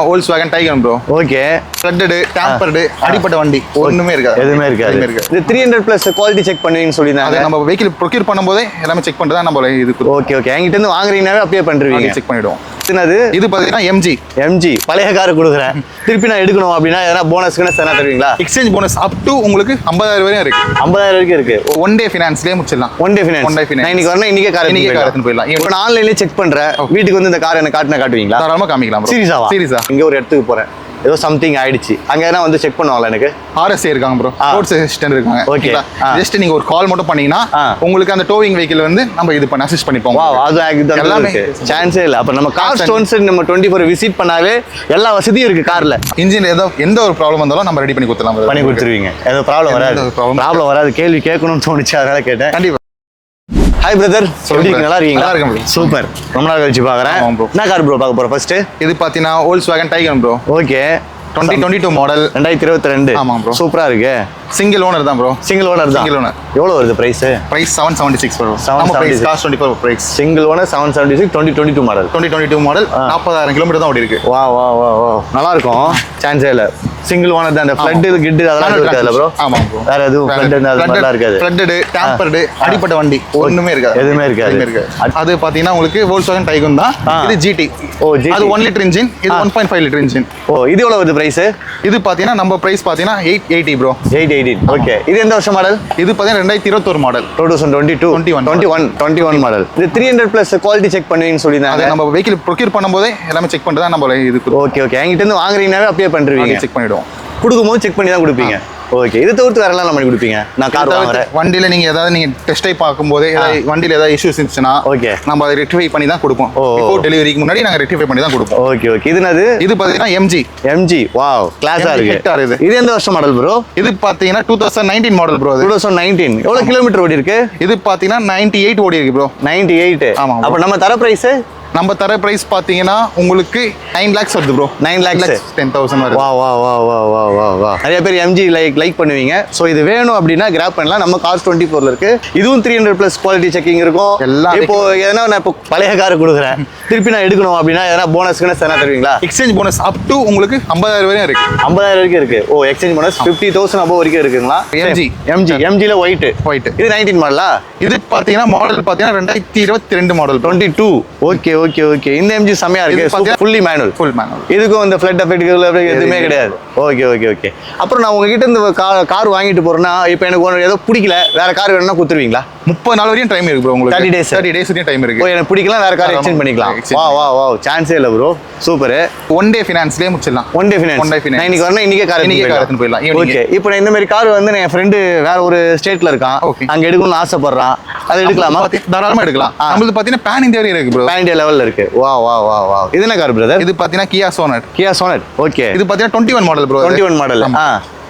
Volkswagen Taycan bro. Okay. Flooded, tampered, அடிப்பட்ட வண்டி ஒண்ணுமே இருக்காது. எதுவுமே இருக்காது. இது 300 பிளஸ் குவாலிட்டி செக் பண்ணுவீங்கன்னு சொல்லிருந்தாங்க. அது நம்ம வெஹிக்கிள் ப்ரொக்யூர் பண்ணும்போதே எல்லாமே செக் பண்ணிட்டு தான் நம்ம இது. Okay okay. என்கிட்ட இருந்து வாங்குறீங்கனாவே அப்படியே பண்றீங்க. செக் பண்ணிடுவோம். இது பாத்தீங்கன்னா MG பழைய கார் கொடுக்குறேன். திருப்பி நான் எடுக்கணும் அப்படின்னா எதனா போனஸ் எதனா தருவீங்களா? எக்ஸ்சேஞ்ச் போனஸ் அப் டு உங்களுக்கு 50,000 வரையும் இருக்கு. 50,000 வரைக்கும் இருக்கு. ஒன் டே ஃபினான்ஸ்லயே முடிச்சிடலாம். One day finance. நான் இன்னைக்கு வரணும், இன்னைக்கே கார் எடுத்துட்டு போயிடலாம். இப்போ நான் ஆன்லைன்லயே செக் பண்றேன். வீட்டுக்கு வந்து இந்த கார் எனக்கு காட்டுவீங்களா? தாராளமா காமிக்கலாம். சீரியஸா? இங்க ஒரு இடத்துக்கு போறேன், ஏதோ சம்திங் ஆயிடுச்சு. அங்க என்ன வந்து செக் பண்ணுவாங்களா? எனக்கு RSA இருக்காங்க ப்ரோ, ரோட் அசிஸ்டன்ட் இருக்காங்க. ஓகேங்களா? ஜஸ்ட் நீங்க ஒரு கால் மட்டும் பண்ணீங்கன்னா உங்களுக்கு அந்த டோவிங் வெஹிக்கிள் வந்து நம்ம இது பண்ண அசிஸ்ட் பண்ணிப்போம். வாவ், அது எல்லாமே சான்ஸே இல்ல. அப்ப நம்ம கார் ஸ்டோன்ஸ் நம்ம 24 விசிட் பண்ணாவே எல்லா வசதியும் இருக்கு கார்ல. இன்ஜின் எந்த ஒரு ப்ராப்ளம் வந்தாலும் நம்ம ரெடி பண்ணி கொடுத்துடலாம். பண்ணி கொடுத்துருவீங்க. ஏதோ ப்ராப்ளம் வராது. கேள்வி கேட்கணும்னு தோணுச்சு, அதனால கேட்டேன். கண்டிப்பா. ஹாய் பிரதர், நல்லா இருக்கீங்களா? நல்லா இருக்கேன். சூப்பர், ரொம்ப நாள் கழிச்சு பாக்குறேன். என்ன கார் ப்ரோ பார்க்க போறோம்? ஃபர்ஸ்ட் இது பாத்தீங்கன்னா Volkswagen Taycan bro. Okay. 2022 model, 2022. ஆமா ப்ரோ. சூப்பரா இருக்கு. சிங்கிள் ஓனர் தான் ப்ரோ. Single owner. எவ்வளவு வருது பிரைஸ்? 776 ப்ரோ. நம்ம price cost 24 price. Single owner 776, 2022 model. 2022 model, 40,000 kilometre தான் ஓடி இருக்கு. வா நல்லா இருக்கும். சான்ஸே இல்ல. சிங்கிள் ஓனர் தான். அந்த ஃப்ளட் கிட் அதெல்லாம் இருக்காதுல ப்ரோ? ஆமா ப்ரோ. வேற எதுவும் ஃப்ளட் அதெல்லாம் இருக்காது. ஃப்ளட்டட், டேம்பர்டு, அடிப்பட்ட வண்டி ஒண்ணுமே இருக்காது. எதுவுமே இருக்காது. அது பாத்தீங்கன்னா உங்களுக்கு Volkswagen Taycan தான். இது GT. அது 1 லிட்டர் இன்ஜின், இது 1.5 லிட்டர் இன்ஜின். இது எவ்வளவு வருது பிரைஸ்? இது பாத்தீங்கன்னா நம்ம பிரைஸ் பாத்தீங்கன்னா 880 ப்ரோ. 880. ஓகே. இது எந்த வருஷம் மாடல்? இது பாத்தீங்கன்னா 2021 மாடல். 2021 மாடல். இது 300 பிளஸ் குவாலிட்டி செக் பண்ணுவீங்கன்னு சொல்லிருந்தாங்க. அது நம்ம வெஹிக்கிள் ப்ரொக்யூர் பண்ணும்போதே எல்லாமே செக் பண்ணிட்டு தான் நம்ம இது. Okay okay. என்கிட்ட இருந்து வாங்குறீங்கனாவே அப்படியே பண்றீங்க. செக் பண்ணிடுவோம். கொடுக்கும்போது செக் பண்ணி தான் கொடுப்பீங்க. ஓகே. இது தவிர்த்து வேற எல்லாம் பண்ணி கொடுப்பீங்க? நான் கார் வாங்குறேன், வண்டியில நீங்க டெஸ்ட் ட்ரைவ் பார்க்கும்போது வண்டியில ஏதாவது இஷ்யூஸ் இருந்துச்சுன்னா ஓகே நம்ம அதை ரெக்டிஃபை பண்ணி தான் கொடுப்போம். பிஃபோர் டெலிவரிக்கு முன்னாடி நாங்க ரெக்டிஃபை பண்ணி தான் கொடுப்போம். Okay okay. இது பாத்தீங்கன்னா MG. வாவ், கிளாஸா இருக்கு. இது எந்த வருஷம் மாடல் ப்ரோ? இது பாத்தீங்கன்னா 2019 மாடல் ப்ரோ. 2019. எவ்வளவு கிலோமீட்டர் ஓடி இருக்கு? இது பாத்தீங்கன்னா 98 ஓடி இருக்கு ப்ரோ. 98. ஆமா. அப்ப நம்ம தர பிரைஸ்? நம்ம தர பிரைஸ் பாத்தீங்கன்னா உங்களுக்கு 9 lakhs வருது ப்ரோ. 9 lakhs 10,000 வருது. வா. நிறைய பேர் MG லைக் பண்ணுவீங்க. சோ இது வேணும் அப்படின்னா கிராப் பண்ணலாம். நம்ம கார்ஸ் 24ல இருக்கு. இதுவும் 300 பிளஸ் குவாலிட்டி செக்கிங் இருக்கும். இப்போ எதனா நான் இப்போ பழைய கார் கொடுக்குறேன், திருப்பி நான் எடுக்கணும் அப்படின்னா எதனா போனஸ் எதனா தருவீங்களா? எக்ஸ்சேஞ்ச் போனஸ் அப் டு உங்களுக்கு 50,000 வரையும் இருக்கு. 50,000 வரைக்கும் இருக்கு. எக்ஸ்சேஞ்ச் போனஸ் 50,000 above வரைக்கும் இருக்குங்களா? MG ல ஒயிட். இது 19 மாடலா? இது பாத்தீங்கன்னா மாடல் பாத்தீங்கன்னா 2022 மாடல் 22. ஓகே. இந்த MG செமையா இருக்கு. Full manual. இதுக்கும் இந்த ஃப்ளட் எஃபெக்ட் எதுவுமே கிடையாது. ஓகே. அப்புறம் நான் உங்ககிட்ட இந்த கார் வாங்கிட்டு போறேன்னா, இப்போ எனக்கு ஏதோ பிடிக்கல, வேற கார் வேணும்னா கொடுத்துருவீங்களா? 30 நாள் வரையும் டைம் இருக்கு ப்ரோ. உங்களுக்கு 30 days வரையும் டைம் இருக்கு. எனக்கு பிடிக்கலாம், வேற கார் எக்ஸ்சேஞ்ச் பண்ணிக்கலாம். வா சான்ஸே இல்ல ப்ரோ. சூப்பர். ஒன் டே ஃபினான்ஸ்லயே முடிச்சிடலாம். One day finance. நான் இன்னைக்கு வரணும், இன்னைக்கே கார் எடுத்துட்டு போயிடலாம். ஓகே. இப்போ நான் இந்த மாதிரி கார் வந்து என் ஃப்ரெண்டு வேற ஒரு ஸ்டேட்ல இருக்கான், அங்க எடுக்கணும்னு ஆசைப்படுறான். அதை எடுக்கலாமா? தாராளமா எடுக்கலாம். நம்மளுக்கு பாத்தீங்கன்னா பேன் இந்தியா வரையும் இருக்கு ப்ரோ. பேன் இந்தியா லெவல்ல இருக்கு. வா இது என்ன கார் பிரதர்? இது பாத்தீங்கன்னா Kia Sonet. ஓகே. இது பாத்தீங்கன்னா 21 மாடல் ப்ரோ. 21 மாடல்.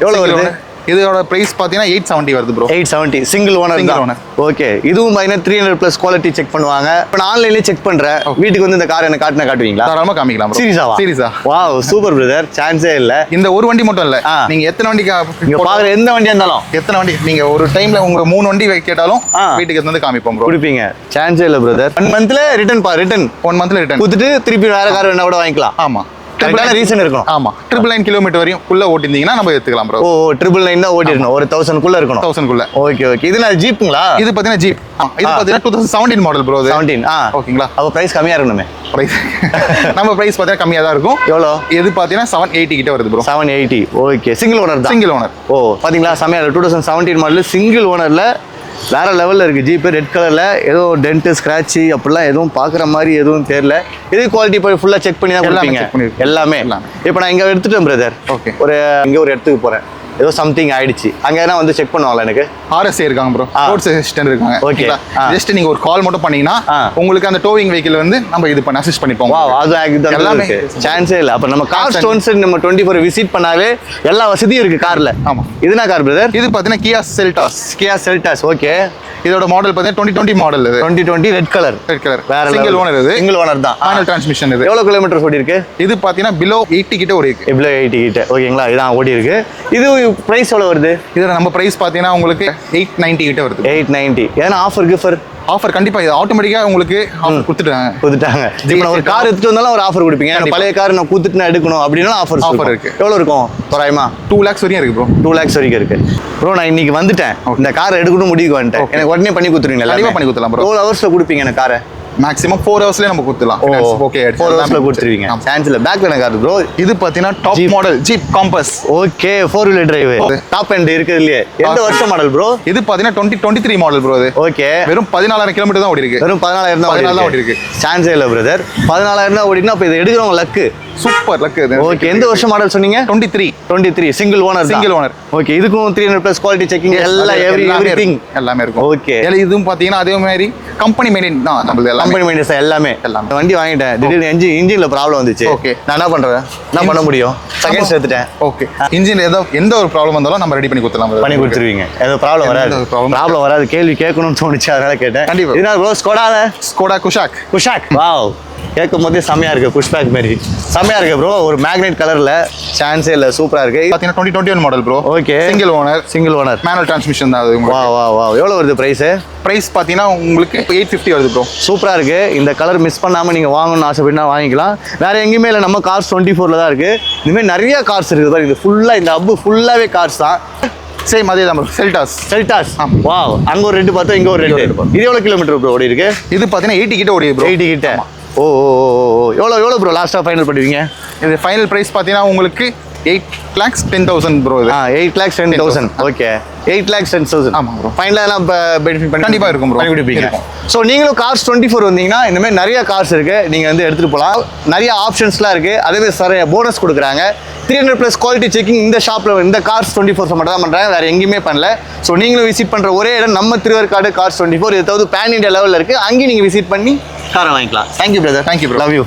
எவ்வளவு வருது? இதோட பிரைஸ் பாத்தீங்கன்னா 870 வருது ப்ரோ. 870. Single owner. ஓகே. இதுவும் 300 பிளஸ் குவாலிட்டி செக் பண்ணுவாங்க. இப்போ நான் ஆன்லைன்லயே செக் பண்றேன். வீட்டுக்கு வந்து இந்த கார் எனக்கு காட்டுவீங்களா? தாராளமா காமிக்கலாம் ப்ரோ. சீரியஸா? Wow, super brother. சான்ஸே இல்ல. இந்த ஒரு வண்டி மட்டும் இல்ல, நீங்க எத்தனை வண்டி நீங்க பாக்குற எந்த வண்டியா இருந்தாலும், எத்தனை வண்டி நீங்க ஒரு டைம்ல உங்க 3 வண்டி கேட்டாலும் வீட்டுக்கு வந்து காமிப்போம் ப்ரோ. கொடுப்பீங்க. சான்ஸே இல்ல பிரதர். 1 மந்த்ல ரிட்டர்ன் 1 மந்த்ல ரிட்டர்ன் கொடுத்துட்டு திருப்பி வேற கார் வேணா கூட வாங்கிக்கலாம். ஆமா. ரீசன் இருக்கும். ஆமா. 999 கிலோமீட்டர் வரையும் குள்ள ஓட்டிருந்தீங்கன்னா நம்ம எடுத்துக்கலாம் ப்ரோ. 999 தான் ஓட்டிரணும். ஒரு 1000 குள்ள இருக்கணும். 1000 குள்ள. ஓகே. இது நான் ஜீப்புங்களா? இது பாத்தீங்கன்னா ஜீப். இது பாத்தீங்கன்னா 2017 மாடல் ப்ரோ. 17. ஓகேங்களா? அப்ப பிரைஸ் கம்மியா இருக்கணுமே. பிரைஸ் நம்ம பிரைஸ் பாத்தீங்கன்னா கம்மியா தான் இருக்கும். எவ்வளோ? இது பாத்தீங்கன்னா 780 கிட்ட வருது ப்ரோ. 780. ஓகே. சிங்கிள் ஓனர் தான். Single owner. பாத்தீங்களா? செமையா 2017 மாடல் சிங்கிள் ஓனர்ல வேற லெவல்ல இருக்கு. ஜீப் ரெட் கலர்ல, ஏதோ டென்ட் ஸ்கிராட்ச் அப்படிலாம் எதுவும் பாக்குற மாதிரி எதுவும் தெரியல. இது குவாலிட்டி போய் ஃபுல்லா செக் பண்ணி தான் கொடுப்பீங்க எல்லாமே. இப்போ நான் இங்க எடுத்துட்டேன் பிரதர். ஓகே. இங்க ஒரு இடத்துக்கு போறேன், ஏதோ சம்திங் ஆயிடுச்சு. அங்க என்ன வந்து செக் பண்ணுவாங்களா? எனக்கு RSA இருக்காங்க ப்ரோ, ரோட் அசிஸ்டன்ட் இருக்காங்க. ஓகே. ஜஸ்ட் நீங்க ஒரு கால் மட்டும் பண்ணீங்கன்னா உங்களுக்கு அந்த டோவிங் வெஹிக்கிள் வந்து நம்ம இது பண்ண அசிஸ்ட் பண்ணிப்போம். அது எல்லாமே சான்ஸே இல்ல. அப்ப நம்ம கார் ஸ்டோன்ஸ் நம்ம 24 விசிட் பண்ணாவே எல்லா வசதியும் இருக்கு கார்ல. ஆமா. இதுனா கார் பிரதர்? இது பாத்தீங்கன்னா Kia Seltos. ஓகே. இதோட மாடல் பாத்தீங்கன்னா 2020 மாடல். இது 2020 ரெட் கலர். வேற சிங்கிள் ஓனர். இது சிங்கிள் ஓனர் தான். Manual transmission. இது எவ்வளவு கிலோமீட்டர் ஓடி இருக்கு? இது பாத்தீங்கன்னா பிலோ 80 கிட்ட ஓடி இருக்கு. பிலோ 80 கிட்ட. ஓகேங்களா? இதான் ஓடி இருக்கு. இது பிரைஸ் எவ்வளவு வருது? இதோட நம்ம பிரைஸ் பாத்தீங்கன்னா உங்களுக்கு 890 கிட்ட வருது. 890. ஏன்னா ஆஃபர் கிஃபர் ஆஃபர் கண்டிப்பா இது ஆட்டோமேட்டிக்கா உங்களுக்கு ஆஃபர் கொடுத்துட்டாங்க. இப்போ நான் ஒரு கார் எடுத்துட்டு வந்தாலும் ஒரு ஆஃபர் கொடுப்பீங்க. எனக்கு பழைய கார் நான் கொடுத்துட்டு நான் எடுக்கணும் அப்படின்னா ஆஃபர் இருக்கு. எவ்வளவு இருக்கும் தோராயமா? 2 lakhs வரையும் இருக்கு ப்ரோ. 2 lakhs வரைக்கும் இருக்கு ப்ரோ. நான் இன்னைக்கு வந்துட்டேன், இந்த கார் எடுக்கணும் முடிவுக்கு வந்துட்டேன். எனக்கு உடனே பண்ணி கொடுத்துருவீங்களா? கண்டிப்பா பண்ணி கொடுத்துலாம் ப்ரோ. எவ்வளவு ஹவர்ஸ்ல கொடுப்பீங்க எனக்கு காரை? மேக்ஸிமம் 4 ஹவர்ஸ்லயே நம்ம கொடுத்துலாம். ஓகே 4 ஹவர்ஸ்ல கொடுத்துருவீங்க. சான்ஸ்ல பேக்ல என்ன கார் ப்ரோ? இது பாத்தீங்கன்னா top model Jeep Compass. Okay 4 wheeler drive top end இருக்குதுலயே. எந்த வருஷம் மாடல் ப்ரோ? இது பாத்தீங்கன்னா 2023 மாடல் ப்ரோ. இது ஓகே வெறும் 14,000 கிலோமீட்டர் தான் ஓடி இருக்கு. வெறும் 14,000 தான் ஓடி இருக்கு. சான்ஸே இல்ல பிரதர். 14,000 தான் ஓடினா அப்ப இது எடுக்கிறவங்க லக்கு. சூப்பர் லக்கு இது. ஓகே எந்த வருஷம் மாடல் சொன்னீங்க? 23 சிங்கிள் ஓனர். ஓகே இதுக்கும் 300+ குவாலிட்டி செக்கிங் எல்லாம் எவ்ரிதிங் எல்லாமே இருக்கும். ஓகே இதுவும் பாத்தீங்கன்னா அதே மாதிரி கம்பெனி மெயின்டைன் தான் நம்மளது எல்லாம். கம்பெனி மெயின்டைன்ஸ் எல்லாமே. வண்டி வாங்கிட்டேன், திடீர்னு இன்ஜின்ல ப்ராப்ளம் வந்துச்சு. ஓகே நான் என்ன பண்றேன்? என்ன பண்ண முடியும்? செகண்ட்ஸ் எடுத்துட்டேன். ஓகே இன்ஜின் எந்த ஒரு ப்ராப்ளம் வந்தாலும் நம்ம ரெடி பண்ணி கொடுத்துலாம். பண்ணி கொடுத்துருவீங்க. ஏதோ ப்ராப்ளம் வராது. கேள்வி கேட்கணும்னு தோணுச்சு, அதனால கேட்டேன். கண்டிப்பா. இதனால ப்ரோ ஸ்கோடா குஷாக். வாவ் கேட்கும் போதே செமையா இருக்கு. புஷ்பேக் மாதிரி செமையா இருக்கு ப்ரோ. ஒரு மேக்னெட் கலர்ல சான்ஸே இல்ல, சூப்பரா இருக்கு. பாத்தீங்கன்னா 2021 model bro. Okay single owner manual transmission தான் அது. வா எவ்வளவு வருது பிரைஸ் பாத்தீங்கன்னா உங்களுக்கு 850 வருது ப்ரோ. சூப்பரா இருக்கு. இந்த கலர் மிஸ் பண்ணாம நீங்க வாங்கணும்னு ஆசைப்பட்டா வாங்கிக்கலாம். வேற எங்கேயுமே இல்லை, நம்ம கார்ஸ் 24ல தான் இருக்கு. இந்த மாதிரி நிறைய கார்ஸ் இருக்குது பாருங்க. இது ஃபுல்லா இந்த ஹப் ஃபுல்லாவே கார்ஸ் தான். சேம் அதே தான் ப்ரோ. செல்டாஸ். வாவ் அங்க ஒரு ரெண்டு பார்த்தா இங்க ஒரு ரெண்டு. இது எவ்வளவு கிலோமீட்டர் ப்ரோ ஓடி இருக்கு? இது பாத்தீங்கன்னா 80 கிட்ட ஓடி ப்ரோ. 80 கிட்ட. ஓ எவ்வளவு ப்ரோ லாஸ்டா ஃபைனல் பண்ணுவீங்க? இது ஃபைனல் பிரைஸ் பாத்தீங்கன்னா உங்களுக்கு 8,10,000 ப்ரோ. இது 8,10,000. ஓகே 8,10,000. ஆமா ப்ரோ. ஃபைனலா எல்லாம் பெனிஃபிட் பண்ணி கண்டிப்பா இருக்கும் ப்ரோ. பண்ணி கொடுப்பீங்க. ஸோ நீங்களும் கார்ஸ் 24 வந்தீங்கன்னா இந்த மாதிரி நிறைய கார்ஸ் இருக்கு, நீங்க வந்து எடுத்துட்டு போகலாம். நிறைய ஆப்ஷன்ஸ்லாம் இருக்கு. அதே நிறைய போனஸ் கொடுக்குறாங்க. 300+ குவாலிட்டி செக்கிங் இந்த ஷாப்ல இந்த கார்ஸ் 24 மட்டும் தான் பண்றாங்க, வேற எங்கேயுமே பண்ணல. ஸோ நீங்களும் விசிட் பண்ற ஒரே இடம் நம்ம திருவேற்காடு கார்ஸ் 24. இது தவிர பேன் இண்டியா லெவலில் இருக்கு, அங்கேயும் நீங்க விசிட் பண்ணி காரை வாங்கிக்கலாம். Thank you brother. Thank you bro. Love you.